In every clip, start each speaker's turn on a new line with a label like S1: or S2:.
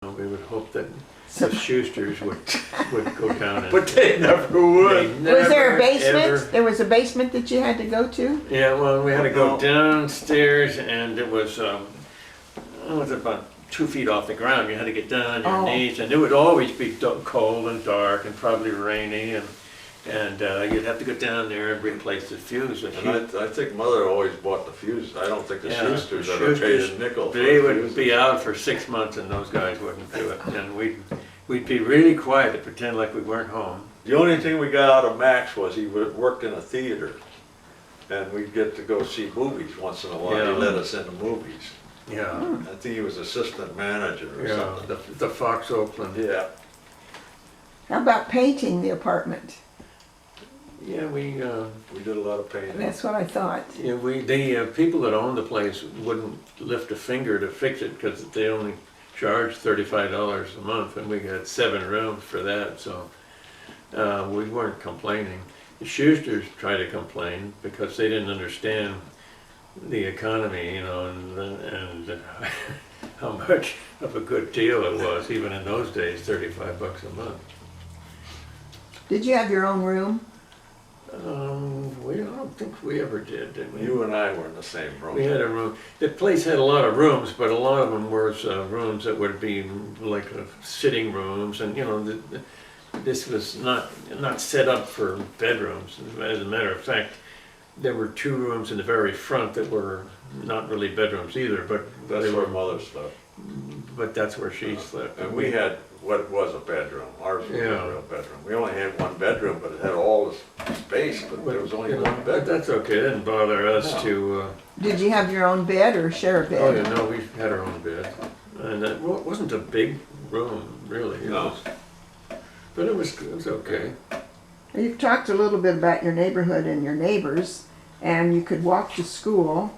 S1: We would hope that
S2: So-
S1: the Schusters would go down and.
S3: But they never would.
S1: They
S2: Was there a
S1: never,
S2: basement?
S1: ever-
S2: There was a basement that you had to go to?
S1: Yeah, well, we had to go
S3: No.
S1: downstairs and it was about 2 feet off the ground. You had to get down on your
S2: Oh.
S1: knees and it would always be cold and dark and probably rainy and you'd have to go down there and replace the fuse.
S3: And I think Mother always bought the fuses. I don't think the
S1: Yeah,
S3: Schusters
S1: the
S3: ever paid
S1: Schusters,
S3: a nickel for
S1: They
S3: the
S1: would
S3: fuses.
S1: be out for 6 months and those guys wouldn't do it. And we'd be really quiet to pretend like we weren't home.
S3: The only thing we got out of Max was he worked in a theater. And we'd get to go see movies once in a while.
S1: Yeah.
S3: He let us into movies.
S1: Yeah,
S3: I think he was assistant manager or
S1: yeah,
S3: something.
S1: the Fox Oakland.
S3: Yeah.
S2: How about painting the apartment?
S1: Yeah, we
S3: did a lot of painting.
S2: That's what I thought.
S1: Yeah, the people that owned the place wouldn't lift a finger to fix it because they only charged $35 a month, and we got 7 rooms for that. So we weren't complaining. The Schusters tried to complain because they didn't understand the economy, you know, and how much of a good deal it was, even in those days, $35 a month.
S2: Did you have your own room?
S1: I don't think we ever did we?
S3: You and I were in the same room.
S1: We had a room. The place had a lot of rooms, but a lot of them were rooms that would be like sitting rooms, and you know, this was not set up for bedrooms. As a matter of fact, there were 2 rooms in the very front that were not really bedrooms either, but
S3: That's
S1: they
S3: where
S1: were.
S3: Mother slept.
S1: But that's where she slept.
S3: And we had what was a bedroom. Ours was
S1: Yeah.
S3: a real bedroom. We only had one bedroom, but it had all this space, but there was only
S1: You know,
S3: one
S1: but
S3: bedroom.
S1: that's okay. It didn't bother us
S3: No.
S1: to.
S2: Did you have your own bed or share a bed?
S1: Oh, yeah, no, we had our own bed. And it wasn't a big room, really.
S3: No.
S1: But it was okay.
S2: You've talked a little bit about your neighborhood and your neighbors, and you could walk to school,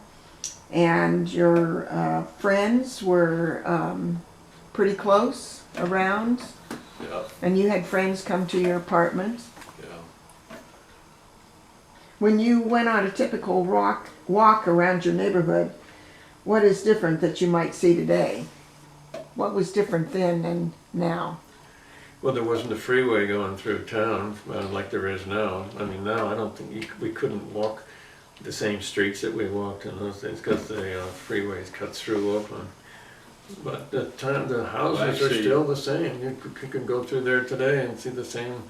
S2: and your friends were pretty close around,
S3: Yeah,
S2: and you had friends come to your apartment.
S3: yeah.
S2: When you went on a typical walk around your neighborhood, what is different that you might see today? What was different then and now?
S1: Well, there wasn't a freeway going through town like there is now. I mean, now I don't think we couldn't walk the same streets that we walked in those days because the freeways cut through Oakland. But the houses are
S3: Actually-
S1: still the same. You can go through there today and see the same.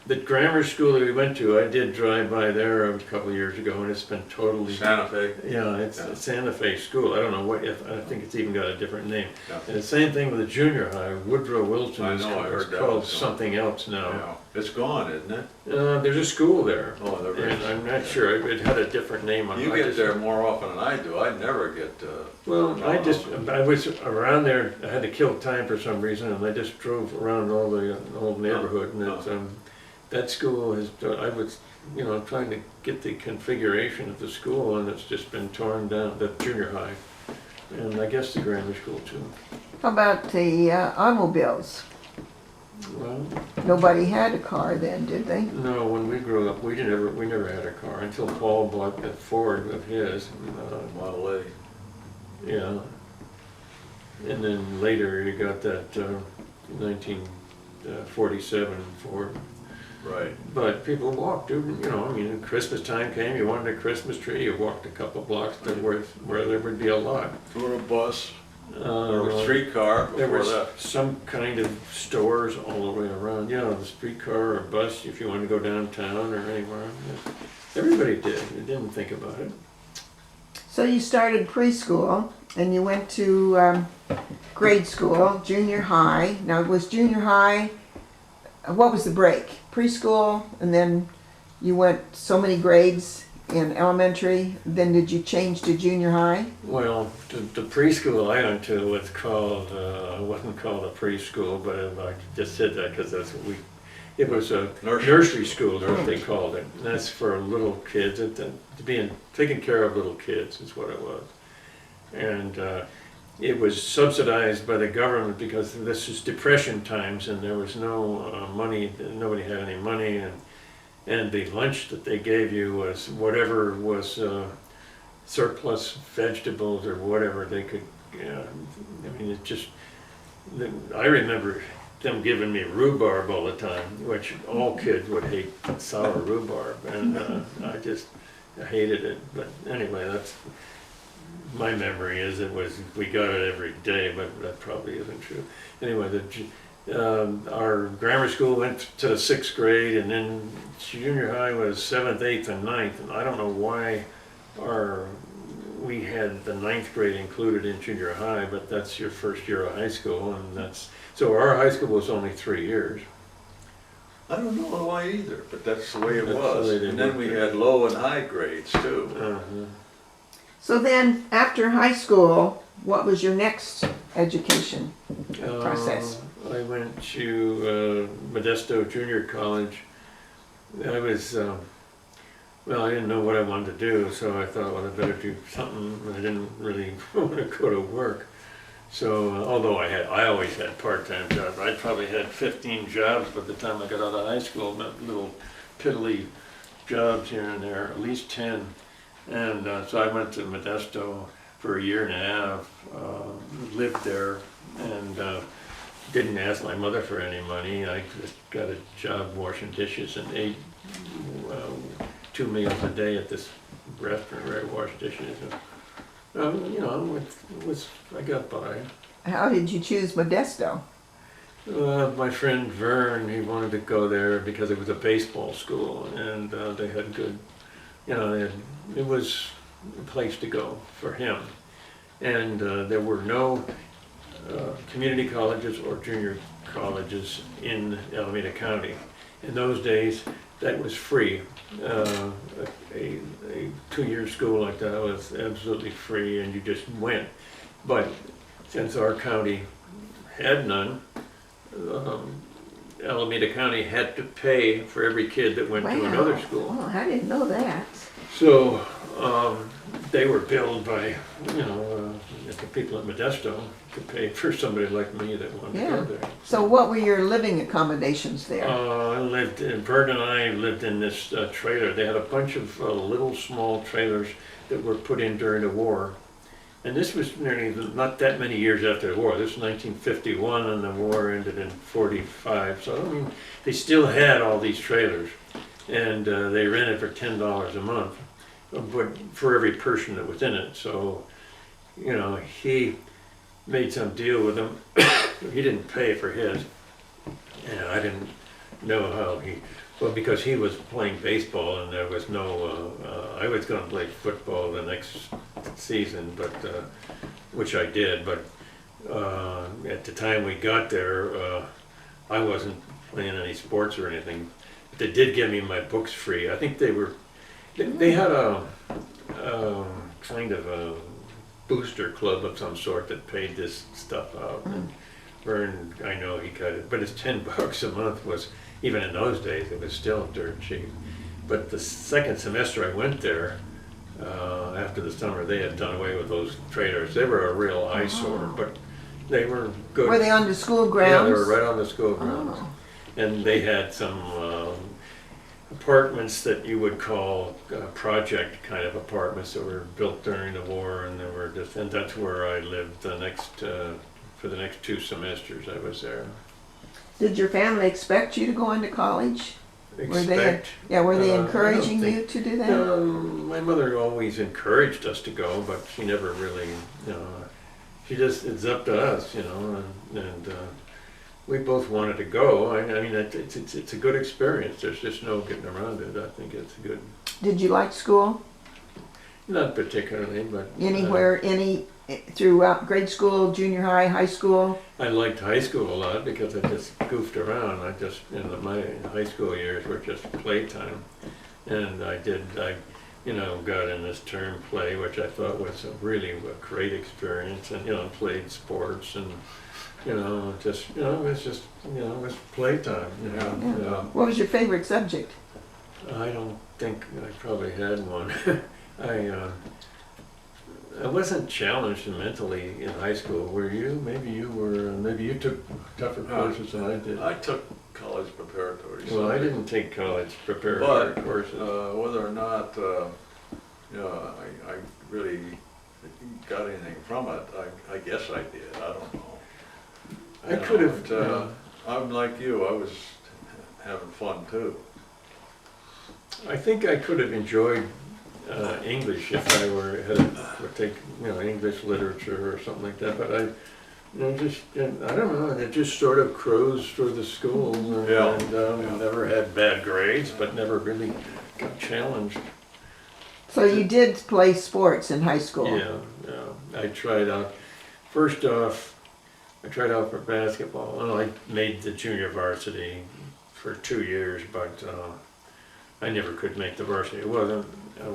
S1: The grammar school that we went to, I did drive by there a couple of years ago, and it's been totally.
S3: Santa Fe.
S1: Yeah, it's
S3: Yeah.
S1: Santa Fe School. I don't know what. I think it's even got a different name.
S3: Yeah.
S1: And the same thing with the junior high. Woodrow Wilson
S3: I
S1: is
S3: know, I heard that
S1: called
S3: was gone.
S1: something else now.
S3: Yeah. It's gone, isn't it?
S1: There's a school there,
S3: Oh, there
S1: and
S3: is.
S1: I'm not sure. It had a different name on it.
S3: You
S1: I
S3: get
S1: just-
S3: there more often than I do. I never get,
S1: Well,
S3: No,
S1: I was around there. I had to kill time for some reason, and I just drove around all the whole neighborhood. And
S3: Oh.
S1: it's, that school has. I was, trying to get the configuration of the school, and it's just been torn down. The junior high, and I guess the grammar school too.
S2: How about the automobiles?
S1: Well,
S2: Nobody had a car then, did they?
S1: no, when we grew up, we never had a car until Paul bought the Ford with his.
S3: Model A.
S1: Yeah. And then later you got that 1947 Ford.
S3: Right.
S1: But people walked, Christmas time came, you wanted a Christmas tree, you walked a couple blocks to where there would be a lot.
S3: Or a bus, or a
S1: Uh,
S3: streetcar
S1: There
S3: before
S1: was
S3: that.
S1: some kind of stores all the way around, the streetcar or bus if you wanted to go downtown or anywhere. Everybody did, you didn't think about it.
S2: So you started preschool and you went to grade school, junior high. Now was junior high, what was the break? Preschool, and then you went so many grades in elementary, then did you change to junior high?
S1: Well, the preschool I went to was called, wasn't called a preschool, but I just said that because that's what it was a nursery school is what they called it. And that's for little kids, taking care of little kids is what it was. And it was subsidized by the government because this is Depression times and there was no money, nobody had any money, and the lunch that they gave you was whatever was surplus vegetables or whatever they could, it just I remember them giving me rhubarb all the time, which all kids would hate sour rhubarb, and I hated it. But anyway, that's my memory is we got it every day, but that probably isn't true. Anyway, our grammar school went to the 6th grade, and then junior high was 7th, 8th, and 9th, and I don't know why we had the 9th grade included in junior high, but that's your first year of high school, and so our high school was only 3 years.
S3: I don't know why either, but that's the way it
S1: That's
S3: was.
S1: the way they
S3: And then
S1: worked
S3: we
S1: it.
S3: had low and high grades too.
S1: Uh-huh.
S2: So then, after high school, what was your next education process?
S1: I went to Modesto Junior College. I was, well, I didn't know what I wanted to do, so I thought, well, I better do something. I didn't really want to go to work. So, although I always had part-time jobs. I probably had 15 jobs by the time I got out of high school, little piddly jobs here and there, at least 10. And so I went to Modesto for a year and a half, lived there, and didn't ask my mother for any money. I just got a job washing dishes and ate 2 meals a day at this restaurant where I washed dishes. You know, I got by.
S2: How did you choose Modesto?
S1: My friend Vern, he wanted to go there because it was a baseball school, and they had good, you know, it was a place to go for him. And there were no community colleges or junior colleges in Alameda County. In those days, that was free. A 2-year school like that was absolutely free, and you just went. But since our county had none, Alameda County had to pay for every kid that went to another school.
S2: Oh, I didn't know that.
S1: So they were billed by, you know, the people at Modesto to pay for somebody like me that wanted to go there.
S2: So what were your living accommodations there?
S1: Vern and I lived in this trailer. They had a bunch of little small trailers that were put in during the war. And this was nearly not that many years after the war. This was 1951, and the war ended in 45. So, I mean, they still had all these trailers. And they rented for $10 a month, but for every person that was in it. So, you know, he made some deal with them. He didn't pay for his, and I didn't know how well, because he was playing baseball, and there was no, I was gonna play football the next season, but, which I did, but at the time we got there, I wasn't playing any sports or anything. They did give me my books free. I think they had a kind of a booster club of some sort that paid this stuff out. And Vern, I know he got it, but it's $10 a month was, even in those days, it was still dirt cheap. But the second semester I went there, after the summer, they had done away with those trailers. They were a real eyesore, but they were good.
S2: Were they on the school grounds?
S1: Yeah, they were right on the school grounds.
S2: Oh.
S1: And they had some apartments that you would call project kind of apartments that were built during the war, and and that's where I lived for the next 2 semesters I was there.
S2: Did your family expect you to go into college? Were they
S1: I
S2: encouraging
S1: don't
S2: you
S1: think-
S2: to do that?
S1: My mother always encouraged us to go, but she never really, you know, it's up to us, you know, and we both wanted to go. I mean, it's a good experience. There's just no getting around it. I think it's good.
S2: Did you like school?
S1: Not particularly, but
S2: Anywhere, throughout grade school, junior high, high school?
S1: I liked high school a lot because I just goofed around. My high school years were just playtime, and I got in this term play, which I thought was a great experience, and played sports and. It was playtime.
S2: What was your favorite subject?
S1: I don't think I probably had one. I wasn't challenged mentally in high school. Were you? Maybe you took tougher courses than I did.
S3: I took college preparatory.
S1: Well, I didn't take college preparatory courses.
S3: Whether or not I really got anything from it, I guess I did. I don't know.
S1: I could have,
S3: I'm like you, I was having fun too.
S1: I think I could have enjoyed English if I would take, English literature or something like that, but I don't know, it just sort of cruised through the schools and never had bad grades, but never really got challenged.
S2: So you did play sports in high school?
S1: Yeah. I tried out, first off, I tried out for basketball, and I made the junior varsity for 2 years, but I never could make the varsity. It wasn't, I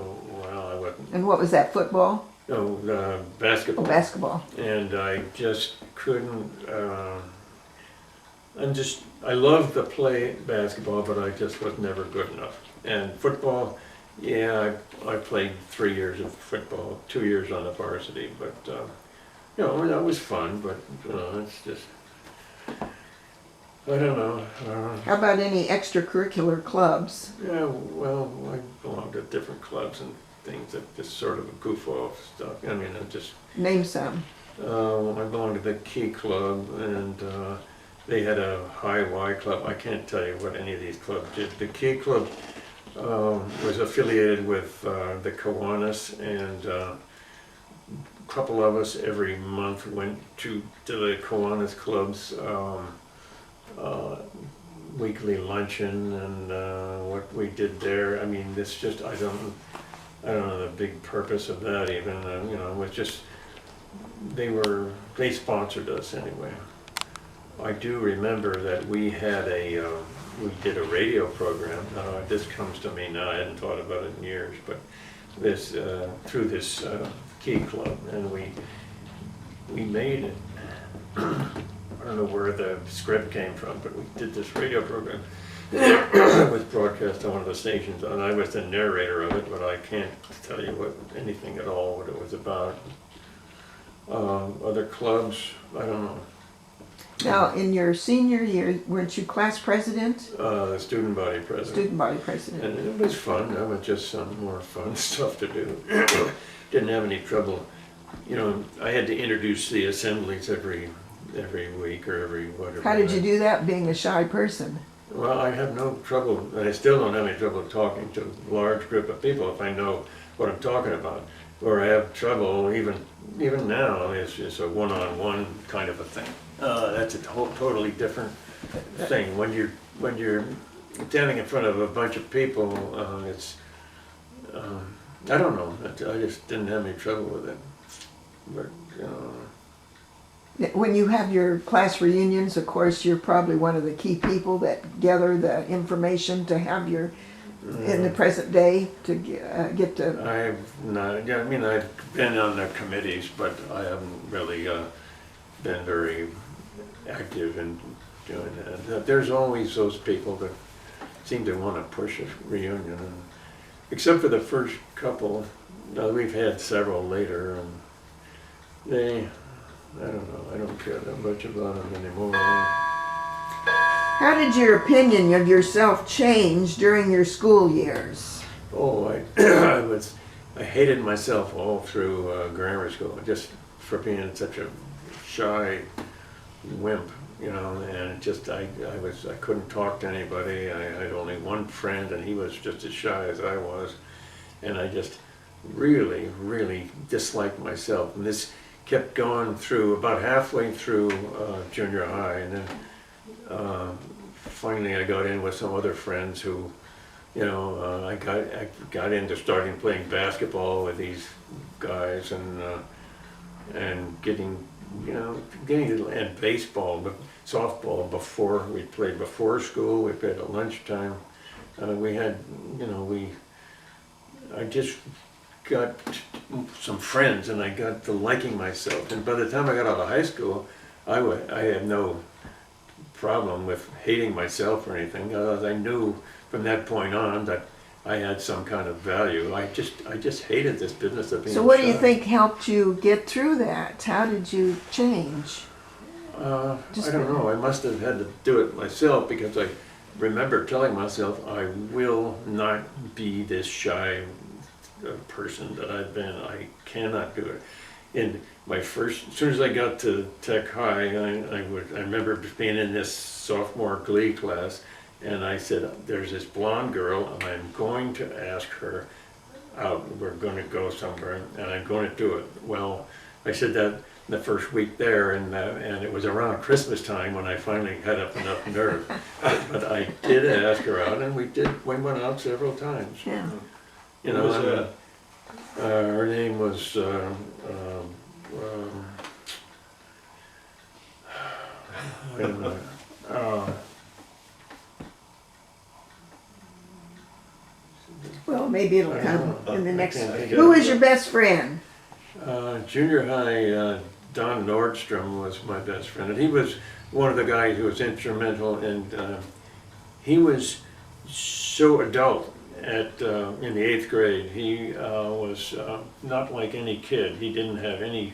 S1: wasn't.
S2: And what was that, football?
S1: No, basketball.
S2: Oh, basketball.
S1: And I just couldn't, I loved to play basketball, but I just was never good enough. And football, yeah, I played 3 years of football, 2 years on the varsity, but, that was fun, but, it's just, I don't know.
S2: How about any extracurricular clubs?
S1: Yeah, well, I belong to different clubs and things that just sort of goof off stuff. I mean,
S2: Name some.
S1: I belong to the Key Club, and they had a High Y Club. I can't tell you what any of these clubs did. The Key Club was affiliated with the Kiwanis, and a couple of us every month went to the Kiwanis clubs weekly luncheon, and what we did there. I mean, it's just I don't know the big purpose of that even. It was just they sponsored us anyway. I do remember that we had we did a radio program. This comes to me now. I hadn't thought about it in years, but this through this Key Club, and we made it. I don't know where the script came from, but we did this radio program. It was broadcast on one of the stations, and I was the narrator of it, but I can't tell you anything at all what it was about. Other clubs, I don't know.
S2: Now, in your senior year, weren't you class president?
S1: The student body president.
S2: Student body president.
S1: And it was fun. That was just some more fun stuff to do. Didn't have any trouble. I had to introduce the assemblies every week or every whatever.
S2: How did you do that, being a shy person?
S1: Well, I have no trouble, I still don't have any trouble talking to a large group of people if I know what I'm talking about. Or I have trouble, even now, it's a one-on-one kind of a thing. That's a totally different thing. When you're standing in front of a bunch of people, I don't know, I just didn't have any trouble with it. But,
S2: When you have your class reunions, of course, you're probably one of the key people that gather the information to have in the present day to get to.
S1: I've not, yeah, I mean, I've been on the committees, but I haven't really been very active in doing that. There's always those people that seem to want to push a reunion, except for the first couple. We've had several later, and I don't know, I don't care that much about them anymore.
S2: How did your opinion of yourself change during your school years?
S1: Oh, I hated myself all through grammar school, just for being such a shy wimp, and just I couldn't talk to anybody. I had only one friend, and he was just as shy as I was, and I just really, really disliked myself. And this kept going through about halfway through junior high, and then finally I got in with some other friends who, I got into starting playing basketball with these guys, and getting and baseball, but softball before we played before school. We played at lunchtime. We had, I just got some friends, and I got to liking myself. And by the time I got out of high school, I had no problem with hating myself or anything. I knew from that point on that I had some kind of value. I just hated this business of being
S2: So what do you
S1: shy.
S2: think helped you get through that? How did you change?
S1: I don't know. I must have had to do it myself, because I remember telling myself I will not be this shy person that I've been. I cannot do it. in my first, as soon as I got to Tech High, I remember being in this sophomore glee class, and I said, there's this blonde girl, and I'm going to ask her out, we're gonna go somewhere, and I'm gonna do it. Well, I said that the first week there, and it was around Christmas time when I finally had up enough nerve. But I did ask her out, and we went out several times.
S2: Yeah.
S1: You
S3: Who
S1: know,
S3: was
S1: and,
S3: that?
S1: her name was, wait a minute.
S2: Well, maybe it'll
S1: I
S2: come
S1: don't know.
S2: in the
S1: I
S2: next.
S1: can't think
S2: Who
S1: of
S2: was
S1: it.
S2: your best friend?
S1: Junior high, Don Nordstrom was my best friend, and he was one of the guys who was instrumental, and he was so adult in the 8th grade. He was not like any kid. He didn't have any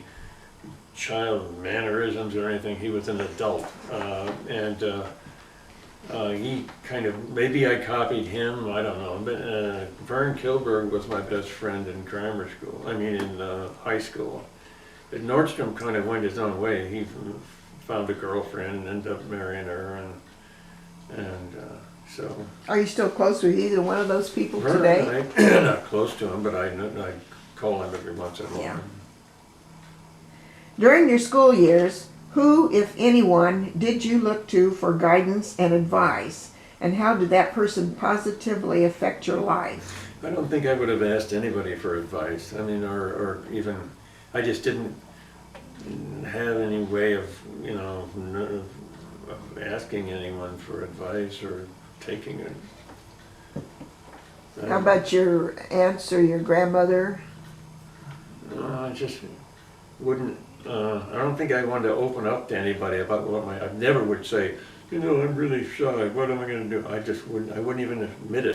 S1: child mannerisms or anything. He was an adult, and he kind of, maybe I copied him, I don't know, but Vern Kilberg was my best friend in grammar school, in high school. But Nordstrom kind of went his own way. He found a girlfriend and ended up marrying her, and so.
S2: Are you still close with either one of those people
S1: Vern,
S2: today?
S1: I'm not close to him, but I call him every once in a while.
S2: Yeah. During your school years, who, if anyone, did you look to for guidance and advice? And how did that person positively affect your life?
S1: I don't think I would have asked anybody for advice. Or even, I just didn't have any way of, of asking anyone for advice or taking it.
S2: How about your aunts or your grandmother?
S1: I just wouldn't, I don't think I wanted to open up to anybody about I never would say, I'm really shy, what am I gonna do? I wouldn't even admit it.